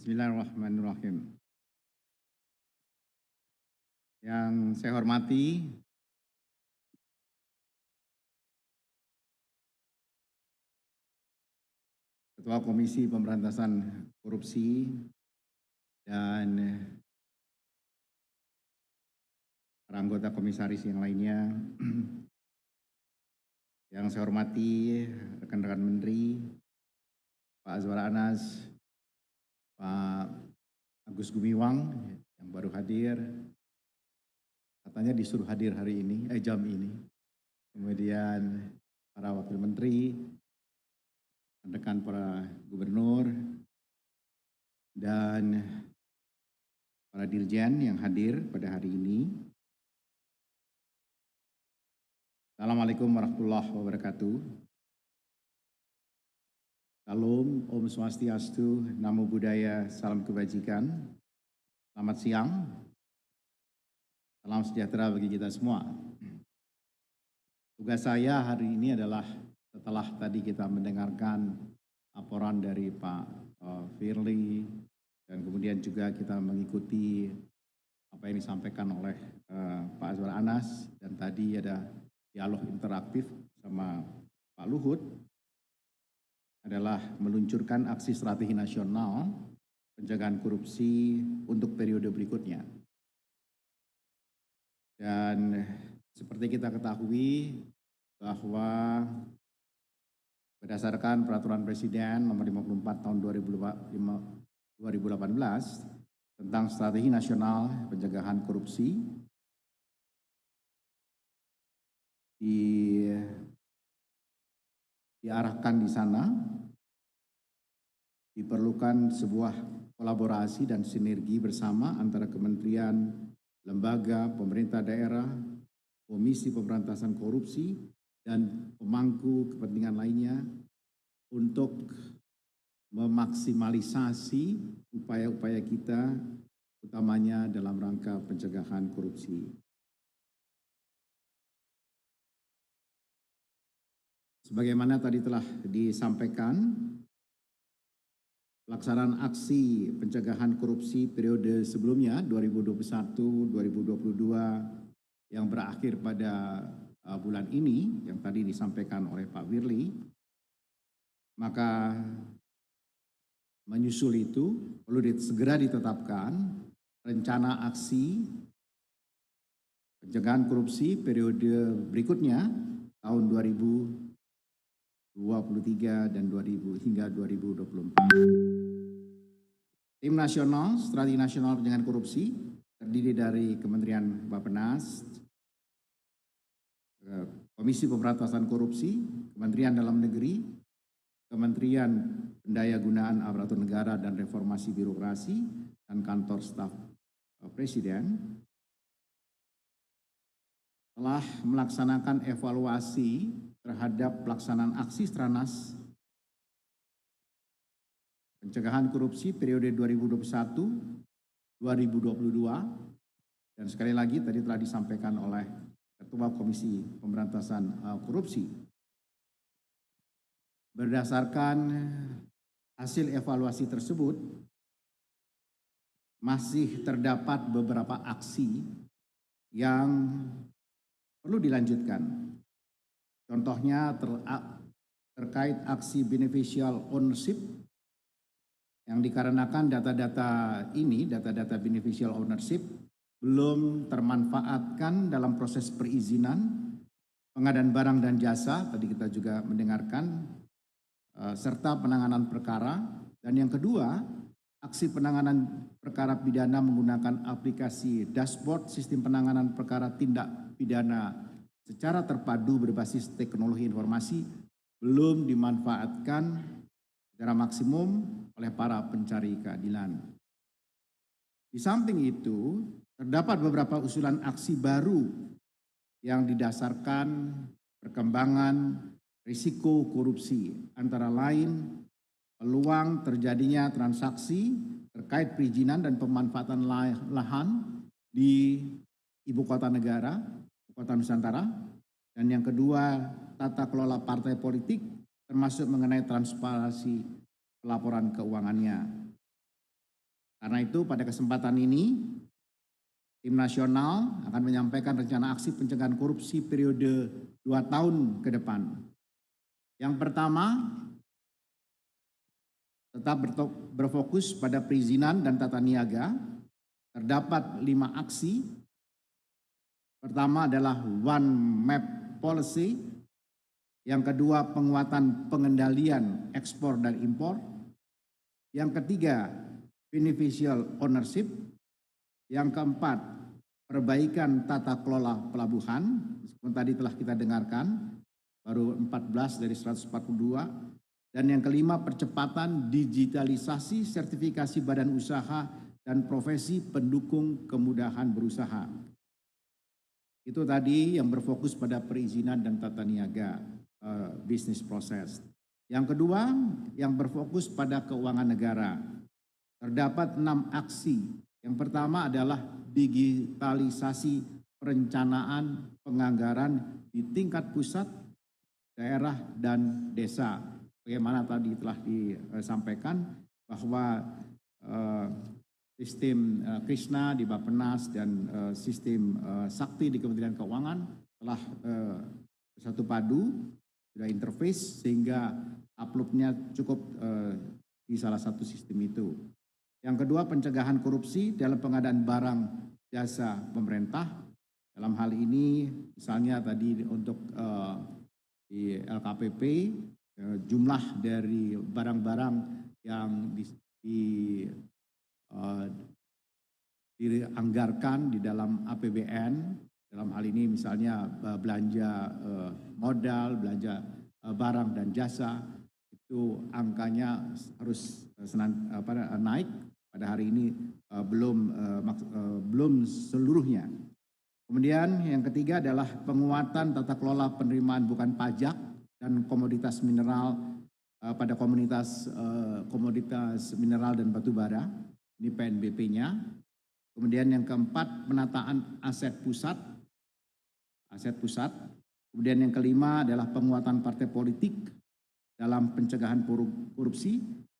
Bismillahirrahmanirrahim. Yang saya hormati Ketua Komisi Pemberantasan Korupsi dan para anggota komisaris yang lainnya. Yang saya hormati rekan-rekan Menteri, Pak Azwar Anas, Pak Agus Gumiwang yang baru hadir, katanya disuruh hadir hari ini, jam ini. Kemudian para wakil menteri, rekan para gubernur, dan para dirjen yang hadir pada hari ini. Assalamualaikum warahmatullahi wabarakatuh. Salam, Om Swastiastu, Namo Buddhaya, salam kebajikan. Selamat siang, salam sejahtera bagi kita semua. Tugas saya hari ini adalah setelah tadi kita mendengarkan laporan dari Pak Firly, dan kemudian juga kita mengikuti apa yang disampaikan oleh Pak Azwar Anas, dan tadi ada dialog interaktif sama Pak Luhut, adalah meluncurkan aksi strategi nasional pencegahan korupsi untuk periode berikutnya. Dan seperti kita ketahui bahwa berdasarkan Peraturan Presiden Nomor 54 Tahun 2018 tentang Strategi Nasional Pencegahan Korupsi, diarahkan di sana diperlukan sebuah kolaborasi dan sinergi bersama antara kementerian, lembaga, pemerintah daerah, Komisi Pemberantasan Korupsi, dan pemangku kepentingan lainnya untuk memaksimalisasi upaya-upaya kita, utamanya dalam rangka pencegahan korupsi. Sebagaimana tadi telah disampaikan, pelaksanaan aksi pencegahan korupsi periode sebelumnya 2021-2022 yang berakhir pada bulan ini yang tadi disampaikan oleh Pak Firly, maka menyusul itu perlu segera ditetapkan rencana aksi pencegahan korupsi periode berikutnya tahun 2023 dan hingga 2024. Tim Nasional Strategi Nasional Pencegahan Korupsi terdiri dari Kementerian Bappenas, Komisi Pemberantasan Korupsi, Kementerian Dalam Negeri, Kementerian Pendayagunaan Aparatur Negara dan Reformasi Birokrasi, dan Kantor Staf Presiden telah melaksanakan evaluasi terhadap pelaksanaan aksi Stranas pencegahan korupsi periode 2021-2022, dan sekali lagi tadi telah disampaikan oleh Ketua Komisi Pemberantasan Korupsi. Berdasarkan hasil evaluasi tersebut, masih terdapat beberapa aksi yang perlu dilanjutkan. Contohnya terkait aksi beneficial ownership, yang dikarenakan data-data beneficial ownership belum termanfaatkan dalam proses perizinan, pengadaan barang dan jasa, tadi kita juga mendengarkan, serta penanganan perkara. Dan yang kedua, aksi penanganan perkara pidana menggunakan aplikasi dashboard sistem penanganan perkara tindak pidana secara terpadu berbasis teknologi informasi belum dimanfaatkan secara maksimum oleh para pencari keadilan. Di samping itu, terdapat beberapa usulan aksi baru yang didasarkan perkembangan risiko korupsi, antara lain peluang terjadinya transaksi terkait perizinan dan pemanfaatan lahan di ibu kota negara, ibu kota Nusantara, dan yang kedua tata kelola partai politik termasuk mengenai transparansi pelaporan keuangannya. Karena itu pada kesempatan ini, tim nasional akan menyampaikan rencana aksi pencegahan korupsi periode 2 tahun ke depan. Yang pertama, tetap berfokus pada perizinan dan tata niaga. Terdapat 5 aksi. Pertama adalah One Map Policy. Yang kedua, penguatan pengendalian ekspor dan impor. Yang ketiga, beneficial ownership. Yang keempat, perbaikan tata kelola pelabuhan. Seperti tadi telah kita dengarkan, baru 14 dari 142. Dan yang kelima, percepatan digitalisasi sertifikasi badan usaha dan profesi pendukung kemudahan berusaha. Itu tadi yang berfokus pada perizinan dan tata niaga, business process. Yang kedua, yang berfokus pada keuangan negara. Terdapat 6 aksi. Yang pertama adalah digitalisasi perencanaan penganggaran di tingkat pusat, daerah, dan desa. Bagaimana tadi telah disampaikan bahwa sistem Krishna di Bappenas dan sistem Sakti di Kementerian Keuangan telah bersatu padu, sudah interface sehingga uploadnya cukup di salah satu sistem itu. Yang kedua, pencegahan korupsi dalam pengadaan barang jasa pemerintah. Dalam hal ini misalnya tadi untuk di LKPP, jumlah dari barang-barang yang dianggarkan di dalam APBN, dalam hal ini misalnya belanja modal, belanja barang dan jasa, itu angkanya harus naik. Pada hari ini belum seluruhnya. Kemudian yang ketiga adalah penguatan tata kelola penerimaan bukan pajak dan komoditas mineral pada komoditas mineral dan batu bara, ini PNBP-nya. Kemudian yang keempat, penataan aset pusat. Kemudian yang kelima adalah penguatan partai politik dalam pencegahan korupsi.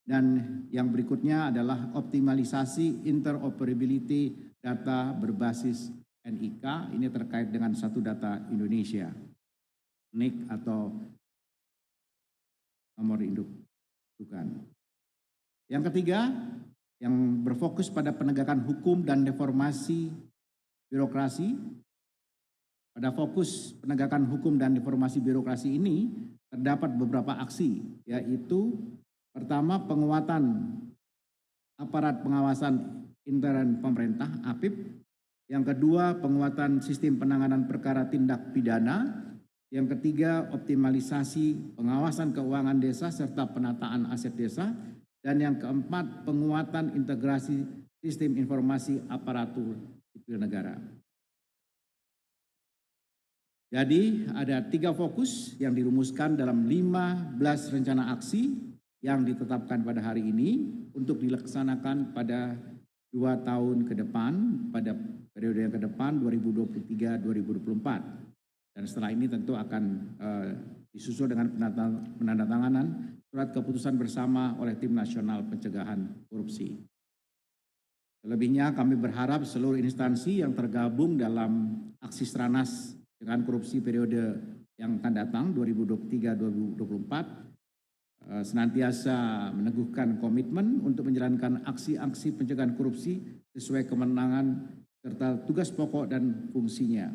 Dan yang berikutnya adalah optimalisasi interoperability data berbasis NIK, ini terkait dengan satu data Indonesia, NIK atau nomor induk bukan. Yang ketiga, yang berfokus pada penegakan hukum dan reformasi birokrasi. Pada fokus penegakan hukum dan reformasi birokrasi ini terdapat beberapa aksi, yaitu pertama, penguatan aparat pengawasan intern pemerintah (APIP). Yang kedua, penguatan sistem penanganan perkara tindak pidana. Yang ketiga, optimalisasi pengawasan keuangan desa serta penataan aset desa. Dan yang keempat, penguatan integrasi sistem informasi aparatur sipil negara. Jadi ada 3 fokus yang dirumuskan dalam 15 rencana aksi yang ditetapkan pada hari ini untuk dilaksanakan pada 2 tahun ke depan, pada periode yang ke depan 2023-2024. Dan setelah ini tentu akan disusul dengan penandatanganan surat keputusan bersama oleh Tim Nasional Pencegahan Korupsi. Selebihnya kami berharap seluruh instansi yang tergabung dalam aksi Stranas dengan korupsi periode yang akan datang 2023-2024 senantiasa meneguhkan komitmen untuk menjalankan aksi-aksi pencegahan korupsi sesuai kewenangan serta tugas pokok dan fungsinya.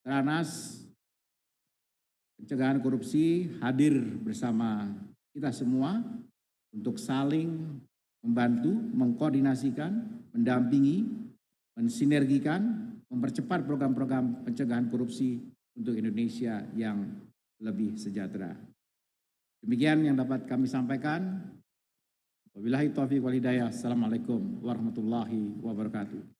Stranas pencegahan korupsi hadir bersama kita semua untuk saling membantu, mengkoordinasikan, mendampingi, mensinergikan, mempercepat program-program pencegahan korupsi untuk Indonesia yang lebih sejahtera. Demikian yang dapat kami sampaikan. Wabillahi taufiq wal hidayah. Assalamualaikum warahmatullahi wabarakatuh.